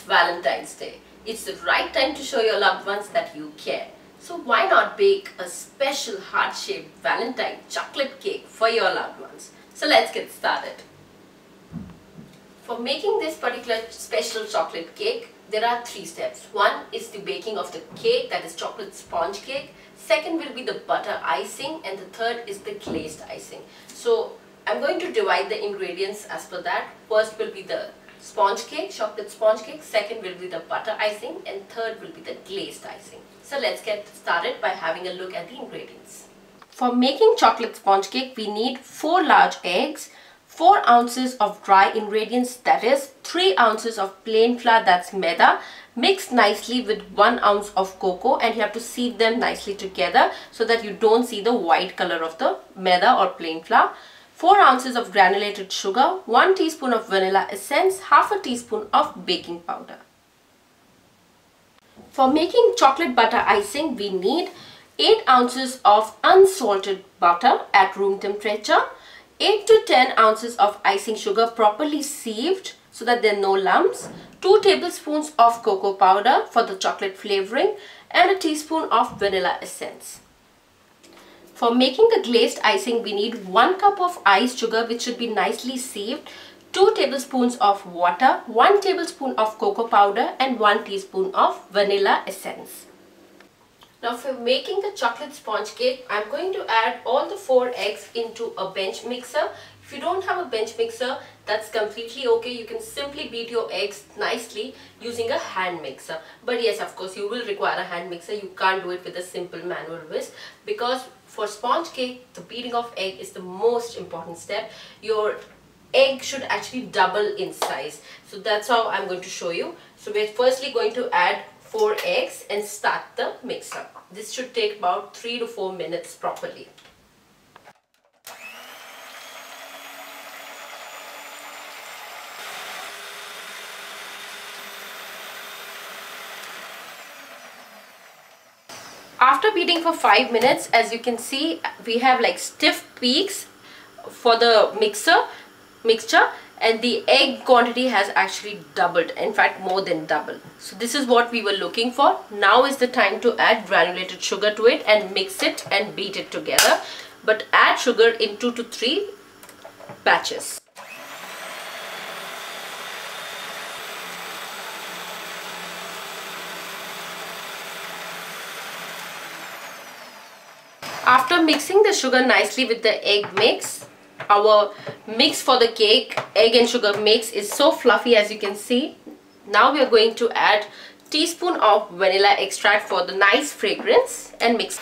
Valentine's Day. It's the right time to show your loved ones that you care. So why not bake a special heart-shaped Valentine chocolate cake for your loved ones? So let's get started. For making this particular special chocolate cake, there are 3 steps. One is the baking of the cake, that is chocolate sponge cake. Second will be the butter icing, and the third is the glazed icing. So I'm going to divide the ingredients as per that. First will be the sponge cake, chocolate sponge cake. Second will be the butter icing, and third will be the glazed icing. So let's get started by having a look at the ingredients. For making chocolate sponge cake, we need 4 large eggs, 4 ounces of dry ingredients, that is 3 ounces of plain flour, that's maida, mixed nicely with 1 ounce of cocoa, and you have to sieve them nicely together so that you don't see the white color of the maida or plain flour. 4 ounces of granulated sugar, 1 teaspoon of vanilla essence, half a teaspoon of baking powder. For making chocolate butter icing, we need 8 ounces of unsalted butter at room temperature, 8 to 10 ounces of icing sugar properly sieved so that there are no lumps, 2 tablespoons of cocoa powder for the chocolate flavoring, and a teaspoon of vanilla essence. For making the glazed icing, we need 1 cup of iced sugar which should be nicely sieved, 2 tablespoons of water, 1 tablespoon of cocoa powder, and 1 teaspoon of vanilla essence. Now for making the chocolate sponge cake, I'm going to add all the 4 eggs into a bench mixer. If you don't have a bench mixer, that's completely okay. You can simply beat your eggs nicely using a hand mixer. But yes, of course, you will require a hand mixer. You can't do it with a simple manual whisk, because for sponge cake, the beating of egg is the most important step. Your egg should actually double in size. So that's how I'm going to show you. So we're firstly going to add 4 eggs and start the mixer. This should take about 3 to 4 minutes properly. After beating for 5 minutes, as you can see, we have like stiff peaks for the mixture, and the egg quantity has actually doubled, in fact more than double. So this is what we were looking for. Now is the time to add granulated sugar to it and mix it and beat it together, but add sugar in 2 to 3 batches. After mixing the sugar nicely with the egg mix, our mix for the cake, egg and sugar mix, is so fluffy as you can see. Now we are going to add teaspoon of vanilla extract for the nice fragrance and mix.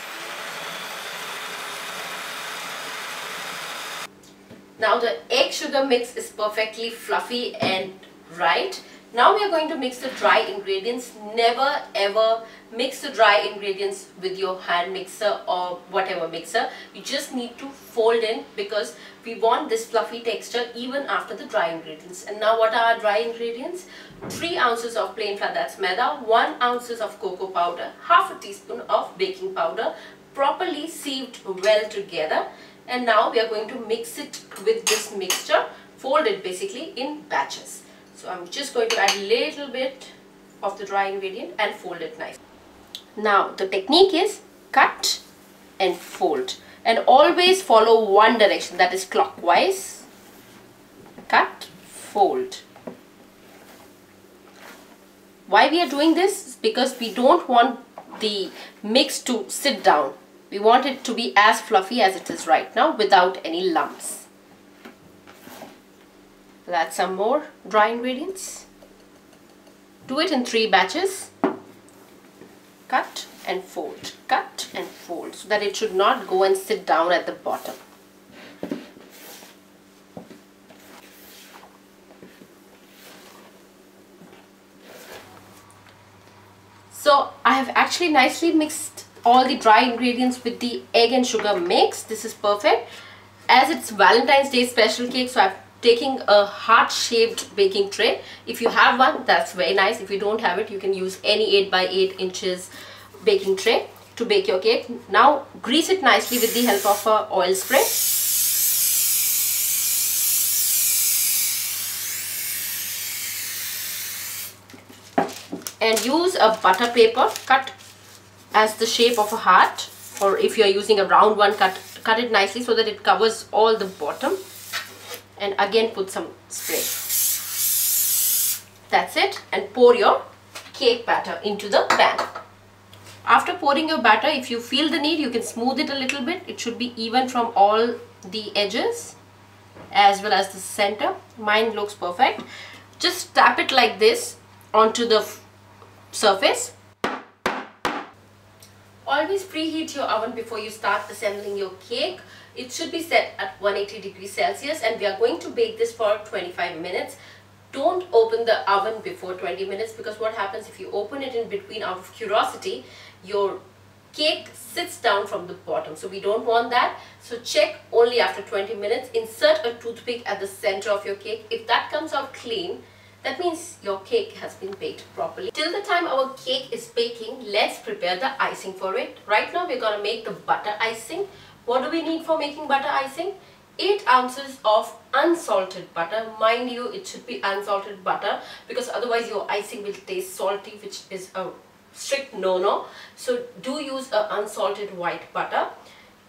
Now the egg sugar mix is perfectly fluffy and right. Now we are going to mix the dry ingredients. Never ever mix the dry ingredients with your hand mixer or whatever mixer. You just need to fold in, because we want this fluffy texture even after the dry ingredients. And now what are our dry ingredients? 3 ounces of plain flour, that's maida, 1 ounces of cocoa powder, half a teaspoon of baking powder, properly sieved well together. And now we are going to mix it with this mixture, fold it basically in batches. So I'm just going to add a little bit of the dry ingredient and fold it nicely. Now the technique is cut and fold, and always follow one direction, that is clockwise. Cut, fold. Why we are doing this is because we don't want the mix to sit down. We want it to be as fluffy as it is right now without any lumps. Add some more dry ingredients. Do it in 3 batches. Cut and fold, cut and fold, so that it should not go and sit down at the bottom. So I have actually nicely mixed all the dry ingredients with the egg and sugar mix. This is perfect. As it's Valentine's Day special cake, so I've taking a heart-shaped baking tray. If you have one, that's very nice. If you don't have it, you can use any 8 by 8 inches baking tray to bake your cake. Now grease it nicely with the help of a oil spray. and use a butter paper, cut as the shape of a heart, or if you are using a round one, cut it nicely so that it covers all the bottom, and again put some spray. That's it, and pour your cake batter into the pan. After pouring your batter, if you feel the need, you can smooth it a little bit. It should be even from all the edges as well as the center. Mine looks perfect. Just tap it like this onto the surface. Always preheat your oven before you start assembling your cake. It should be set at 180 degrees Celsius, and we are going to bake this for 25 minutes. Don't open the oven before 20 minutes, because what happens if you open it in between out of curiosity, your cake sits down from the bottom. So we don't want that. So check only after 20 minutes. Insert a toothpick at the center of your cake. If that comes out clean, that means your cake has been baked properly. Till the time our cake is baking, let's prepare the icing for it. Right now we're going to make the butter icing. What do we need for making butter icing? 8 ounces of unsalted butter. Mind you, it should be unsalted butter, because otherwise your icing will taste salty, which is a strict no-no. So do use a unsalted white butter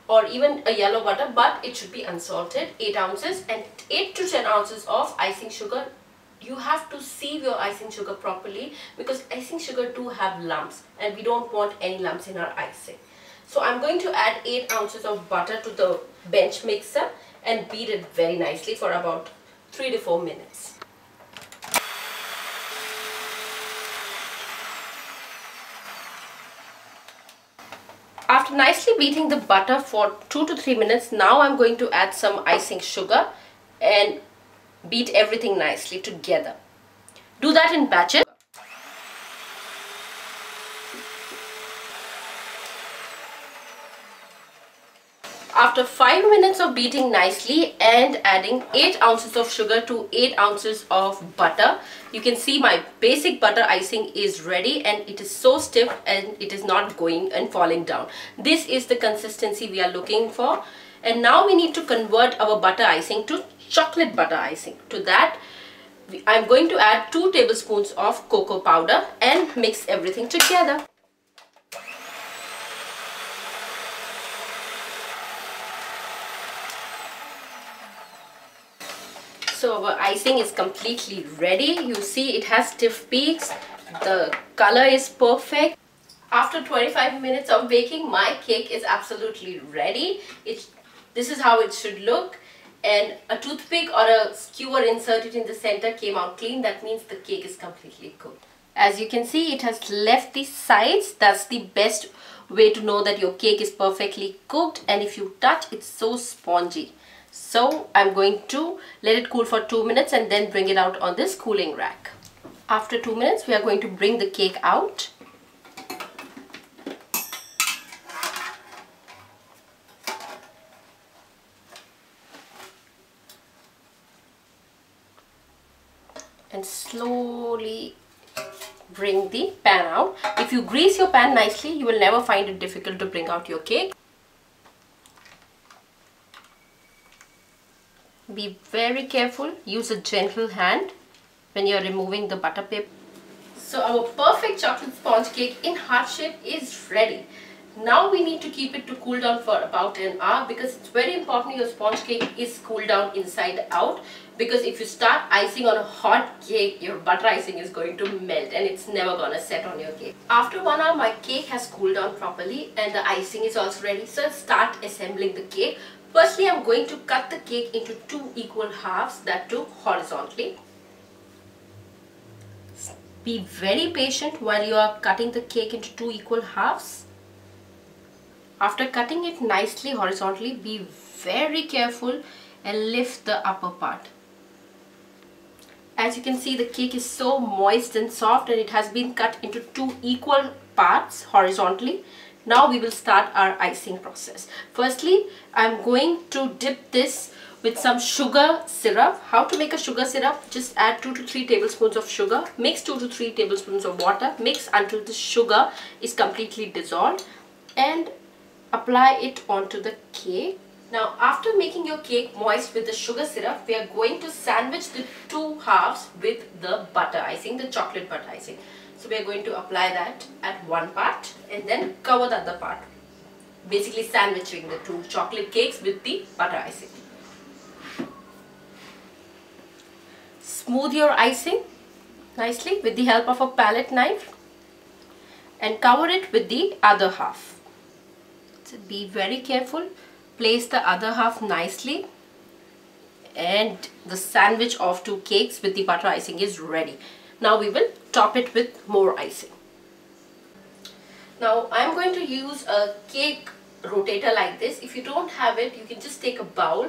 or even a yellow butter, but it should be unsalted. 8 ounces, and 8 to 10 ounces of icing sugar. You have to sieve your icing sugar properly, because icing sugar do have lumps, and we don't want any lumps in our icing. So I'm going to add 8 ounces of butter to the bench mixer and beat it very nicely for about 3 to 4 minutes. After nicely beating the butter for 2 to 3 minutes, now I'm going to add some icing sugar and beat everything nicely together. Do that in batches. After 5 minutes of beating nicely and adding 8 ounces of sugar to 8 ounces of butter, you can see my basic butter icing is ready, and it is so stiff and it is not going and falling down. This is the consistency we are looking for. And now we need to convert our butter icing to chocolate butter icing. To that, I'm going to add 2 tablespoons of cocoa powder and mix everything together. So our icing is completely ready. You see it has stiff peaks. The color is perfect. After 25 minutes of baking, my cake is absolutely ready. This is how it should look. And a toothpick or a skewer inserted in the center came out clean. That means the cake is completely cooked. As you can see, it has left the sides. That's the best way to know that your cake is perfectly cooked. And if you touch, it's so spongy. So I'm going to let it cool for 2 minutes and then bring it out on this cooling rack. After 2 minutes, we are going to bring the cake out. And slowly bring the pan out. If you grease your pan nicely, you will never find it difficult to bring out your cake. Be very careful. Use a gentle hand when you are removing the butter paper. So our perfect chocolate sponge cake in heart shape is ready. Now we need to keep it to cool down for about an hour, because it's very important your sponge cake is cooled down inside out, because if you start icing on a hot cake, your butter icing is going to melt and it's never gonna set on your cake. After 1 hour, my cake has cooled down properly and the icing is also ready. So let's start assembling the cake. Firstly, I'm going to cut the cake into 2 equal halves, that too horizontally. Be very patient while you are cutting the cake into 2 equal halves. After cutting it nicely horizontally, be very careful and lift the upper part. As you can see, the cake is so moist and soft, and it has been cut into 2 equal parts horizontally. Now we will start our icing process. Firstly, I'm going to dip this with some sugar syrup. How to make a sugar syrup? Just add 2 to 3 tablespoons of sugar. Mix 2 to 3 tablespoons of water. Mix until the sugar is completely dissolved and apply it onto the cake. Now, after making your cake moist with the sugar syrup, we are going to sandwich the 2 halves with the butter icing, the chocolate butter icing. So we are going to apply that at one part and then cover the other part, basically sandwiching the two chocolate cakes with the butter icing. Smooth your icing nicely with the help of a palette knife and cover it with the other half. So be very careful. Place the other half nicely and the sandwich of two cakes with the butter icing is ready. Now we will top it with more icing. Now I am going to use a cake rotator like this. If you don't have it, you can just take a bowl,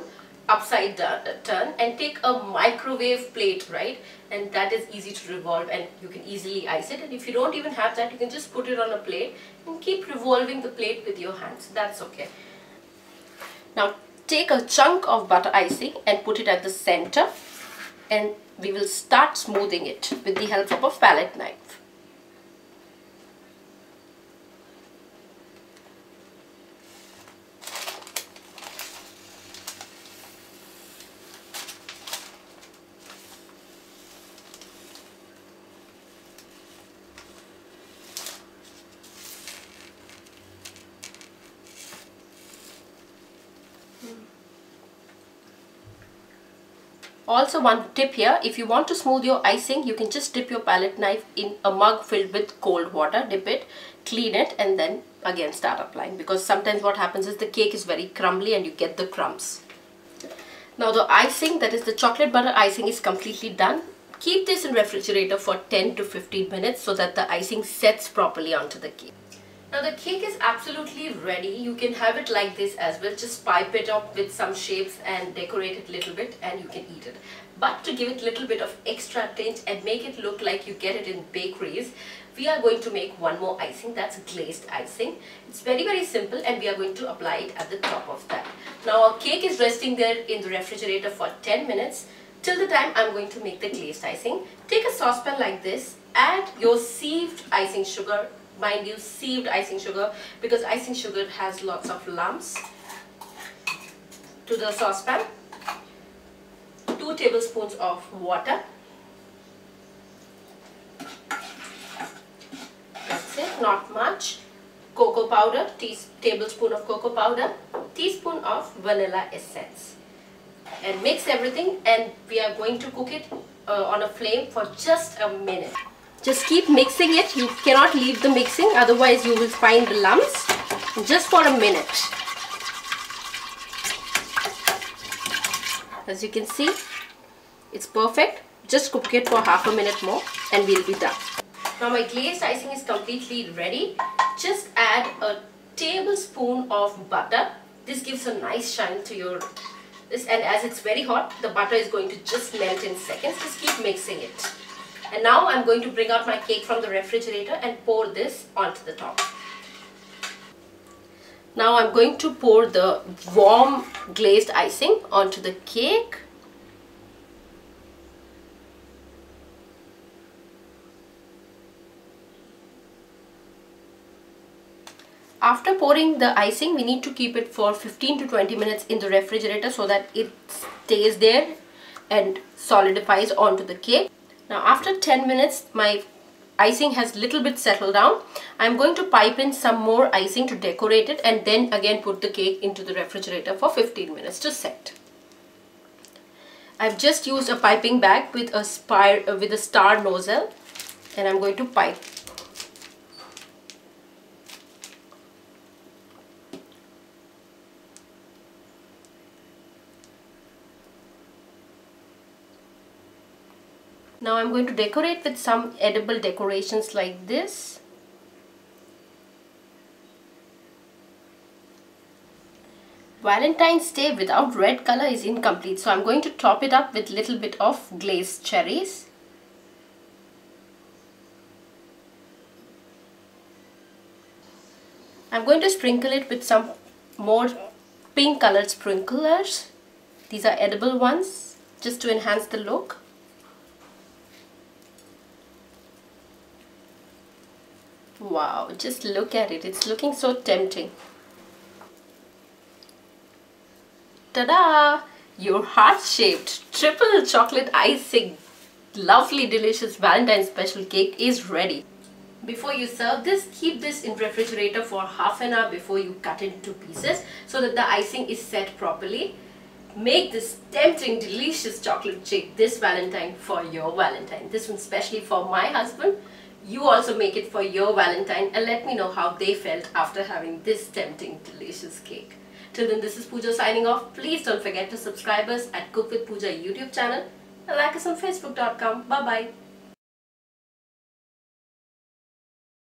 upside down, turn, and take a microwave plate, right? And that is easy to revolve and you can easily ice it. And if you don't even have that, you can just put it on a plate and keep revolving the plate with your hands. That's okay. Now take a chunk of butter icing and put it at the center, and we will start smoothing it with the help of a palette knife. Also, one tip here, if you want to smooth your icing, you can just dip your palette knife in a mug filled with cold water, dip it, clean it, and then again start applying, because sometimes what happens is the cake is very crumbly and you get the crumbs. Now the icing, that is the chocolate butter icing, is completely done. Keep this in refrigerator for 10 to 15 minutes so that the icing sets properly onto the cake. Now the cake is absolutely ready. You can have it like this as well. Just pipe it up with some shapes and decorate it a little bit and you can eat it. But to give it a little bit of extra tint and make it look like you get it in bakeries, we are going to make one more icing. That's glazed icing. It's very simple and we are going to apply it at the top of that. Now our cake is resting there in the refrigerator for 10 minutes. Till the time I'm going to make the glazed icing. Take a saucepan like this, add your sieved icing sugar. Mind you, sieved icing sugar, because icing sugar has lots of lumps, to the saucepan. 2 tablespoons of water. That's it, not much. Cocoa powder, tablespoon of cocoa powder, teaspoon of vanilla essence. And mix everything, and we are going to cook it on a flame for just a minute. Just keep mixing it. You cannot leave the mixing, otherwise you will find the lumps. Just for a minute. As you can see, it's perfect. Just cook it for half a minute more and we'll be done. Now my glazed icing is completely ready. Just add a tablespoon of butter. This gives a nice shine to your and as it's very hot, the butter is going to just melt in seconds. Just keep mixing it. And now I'm going to bring out my cake from the refrigerator and pour this onto the top. Now I'm going to pour the warm glazed icing onto the cake. After pouring the icing, we need to keep it for 15 to 20 minutes in the refrigerator so that it stays there and solidifies onto the cake. Now after 10 minutes, my icing has little bit settled down. I'm going to pipe in some more icing to decorate it and then again put the cake into the refrigerator for 15 minutes to set. I've just used a piping bag with a star nozzle and I'm going to pipe. Now I'm going to decorate with some edible decorations like this. Valentine's Day without red color is incomplete, so I'm going to top it up with little bit of glazed cherries. I'm going to sprinkle it with some more pink colored sprinklers. These are edible ones, just to enhance the look. Wow, just look at it. It's looking so tempting. Ta-da! Your heart-shaped triple chocolate icing, lovely delicious Valentine's special cake is ready. Before you serve this, keep this in refrigerator for half an hour before you cut it into pieces so that the icing is set properly. Make this tempting, delicious chocolate cake this Valentine for your Valentine. This one's specially for my husband. You also make it for your Valentine and let me know how they felt after having this tempting, delicious cake. Till then, this is Pooja signing off. Please don't forget to subscribe us at Cook with Pooja YouTube channel and like us on Facebook.com. Bye bye.